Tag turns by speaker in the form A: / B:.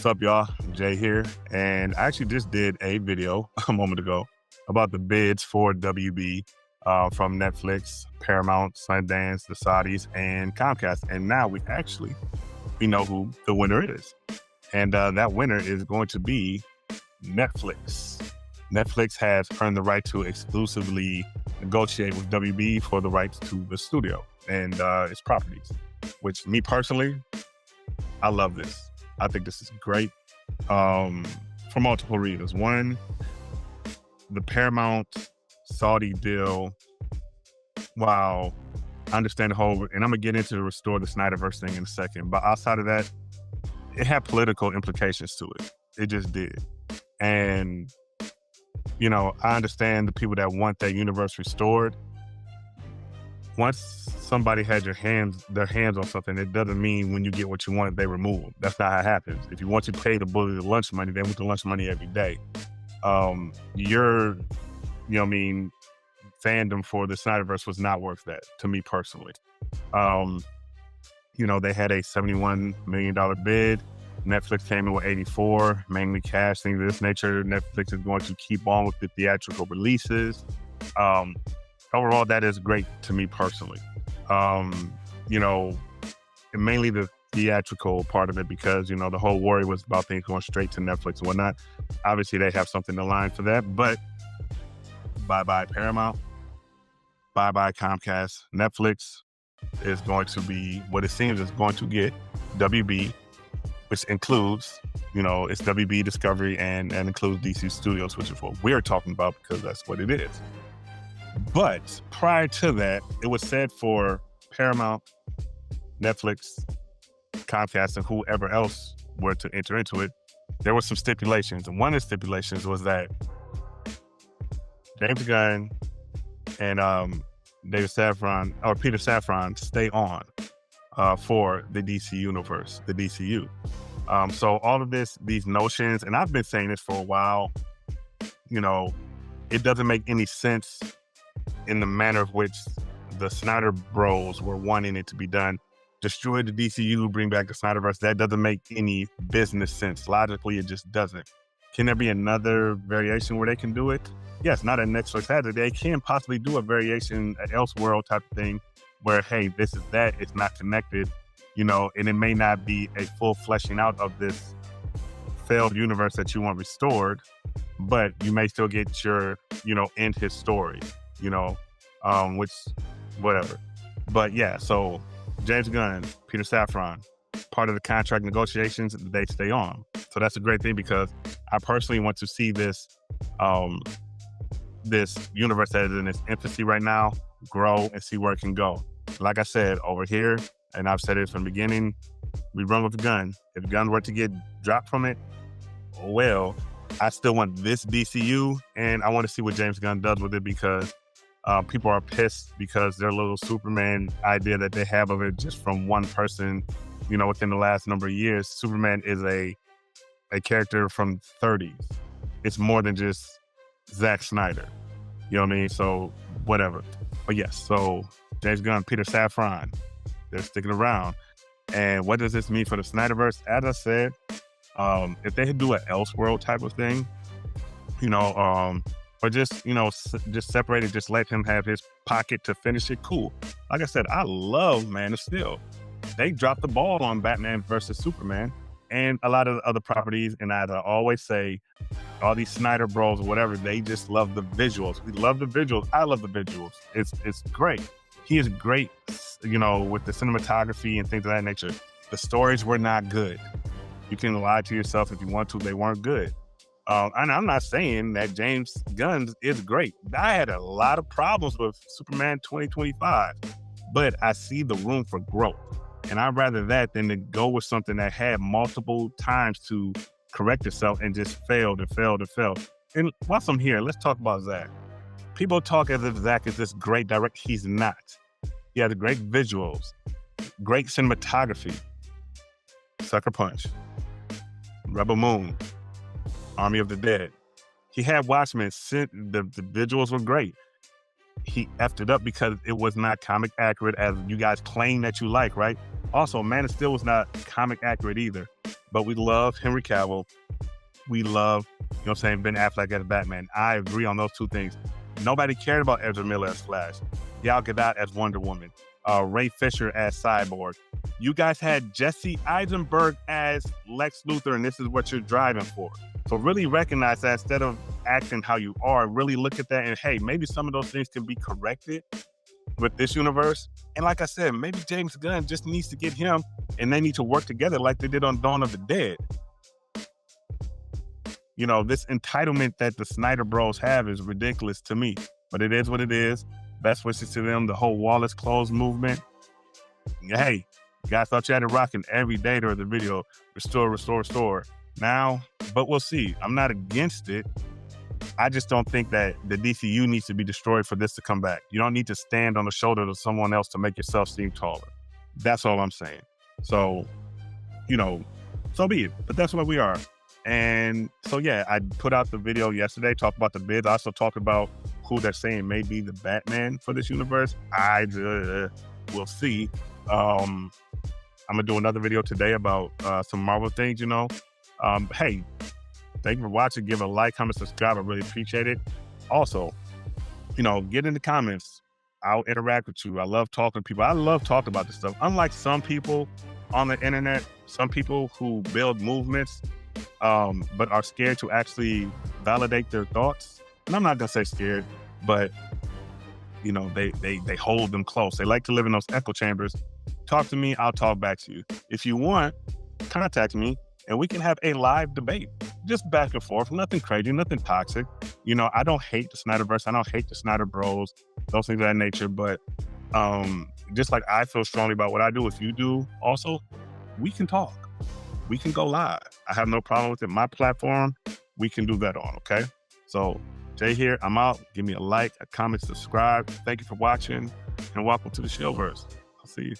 A: What's up, y'all? Jay here, and I actually just did a video a moment ago about the bids for WB from Netflix, Paramount, Sundance, the Saudis, and Comcast. And now we know who the winner is. And that winner is going to be Netflix. Netflix has earned the right to exclusively negotiate with WB for the rights to the studio and its properties, which me personally, I love this. I think this is great for multiple reasons. One, the Paramount Saudi deal, while I understand the whole, and I'm going to get into the Restore the Snyder Verse thing in a second, but outside of that, it had political implications to it. It just did. And, you know, I understand the people that want that universe restored. Once somebody had their hands on something, it doesn't mean when you get what you want, they remove them. That's not how it happens. If you want to pay the bully the lunch money, they want the lunch money every day. Fandom for the Snyderverse was not worth that to me personally. They had a $71 million bid. Netflix came in with 84, mainly cash, things of this nature. Netflix is going to keep on with the theatrical releases. Overall, that is great to me personally. Mainly the theatrical part of it because, the whole worry was about things going straight to Netflix and whatnot. Obviously, they have something to line for that, but bye-bye Paramount, bye-bye Comcast. Netflix is going to be what it seems is going to get WB, which includes, it's WB Discovery and includes DC Studios, which is what we're talking about because that's what it is. But prior to that, it was said for Paramount, Netflix, Comcast, and whoever else were to enter into it, there were some stipulations. And one of the stipulations was that James Gunn and Peter Safran stay on for the DC universe, the DCU. So all of these notions, and I've been saying this for a while, it doesn't make any sense in the manner of which the Snyder Bros were wanting it to be done. Destroy the DCU, bring back the Snyderverse. That doesn't make any business sense. Logically, it just doesn't. Can there be another variation where they can do it? Yes, not at Netflix has it. They can possibly do a variation, an Elseworld type of thing where, hey, this is that, it's not connected, and it may not be a full fleshing out of this failed universe that you want restored, but you may still get your, end his story. Which, whatever. But yeah, so James Gunn, Peter Safran, part of the contract negotiations, they stay on. So that's a great thing because I personally want to see this universe that is in its infancy right now grow and see where it can go. Like I said, over here, and I've said it from the beginning, we run with the gun. If Gunn were to get dropped from it, well, I still want this DCU, and I want to see what James Gunn does with it because people are pissed because their little Superman idea that they have of it just from one person, within the last number of years. Superman is a character from 30s. It's more than just Zack Snyder. You know what I mean? So whatever. But yes, so James Gunn, Peter Safran, they're sticking around. And what does this mean for the Snyderverse? As I said, if they do an Elseworld type of thing, or just separate it, just let him have his pocket to finish it, cool. Like I said, I love Man of Steel. They dropped the ball on Batman versus Superman and a lot of other properties. And as I always say, all these Snyder Bros or whatever, they just love the visuals. We love the visuals. I love the visuals. It's great. He is great, with the cinematography and things of that nature. The stories were not good. You can lie to yourself if you want to. They weren't good. And I'm not saying that James Gunn is great. I had a lot of problems with Superman 2025, but I see the room for growth. And I'd rather that than to go with something that had multiple times to correct itself and just failed and failed and failed. And whilst I'm here, let's talk about Zack. People talk as if Zack is this great director. He's not. He has great visuals, great cinematography, Sucker Punch, Rebel Moon, Army of the Dead. He had Watchmen. The visuals were great. He effed it up because it was not comic accurate as you guys claim that you like, right? Also, Man of Steel was not comic accurate either. but we love Henry Cavill. We love, you know what I'm saying, Ben Affleck as Batman. I agree on those two things. Nobody cared about Ezra Miller as Flash. Gal Gadot as Wonder Woman. Ray Fisher as Cyborg. You guys had Jesse Eisenberg as Lex Luthor, and this is what you're driving for. So really recognize that instead of acting how you are, really look at that and, hey, maybe some of those things can be corrected with this universe. And like I said, maybe James Gunn just needs to get him, and they need to work together like they did on Dawn of the Dead. You know, this entitlement that the Snyder Bros have is ridiculous to me, but it is what it is. Best wishes to them. The whole wall is closed movement. Hey, you guys thought you had to rock it every day during the video. Restore, restore, restore. Now, but we'll see. I'm not against it. I just don't think that the DCU needs to be destroyed for this to come back. You don't need to stand on the shoulder of someone else to make yourself seem taller. That's all I'm saying. So, you know, so be it. But that's where we are. And so, yeah, I put out the video yesterday, talked about the bids. I also talked about who they're saying may be the Batman for this universe. We'll see. I'm going to do another video today about some Marvel things, you know. Hey, thank you for watching. Give a like, comment, subscribe. I really appreciate it. Also, you know, get in the comments. I'll interact with you. I love talking to people. I love talking about this stuff. Unlike some people on the internet, some people who build movements, but are scared to actually validate their thoughts. And I'm not going to say scared, but, you know, they hold them close. They like to live in those echo chambers. Talk to me. I'll talk back to you. If you want, contact me and we can have a live debate. Just back and forth. Nothing crazy, nothing toxic. You know, I don't hate the Snyderverse. I don't hate the Snyder Bros, those things of that nature. But just like I feel strongly about what I do, if you do also, we can talk. We can go live. I have no problem with it. My platform, we can do that on, okay? So, Jay here. I'm out. Give me a like, a comment, subscribe. Thank you for watching, and welcome to the Shillverse. I'll see you.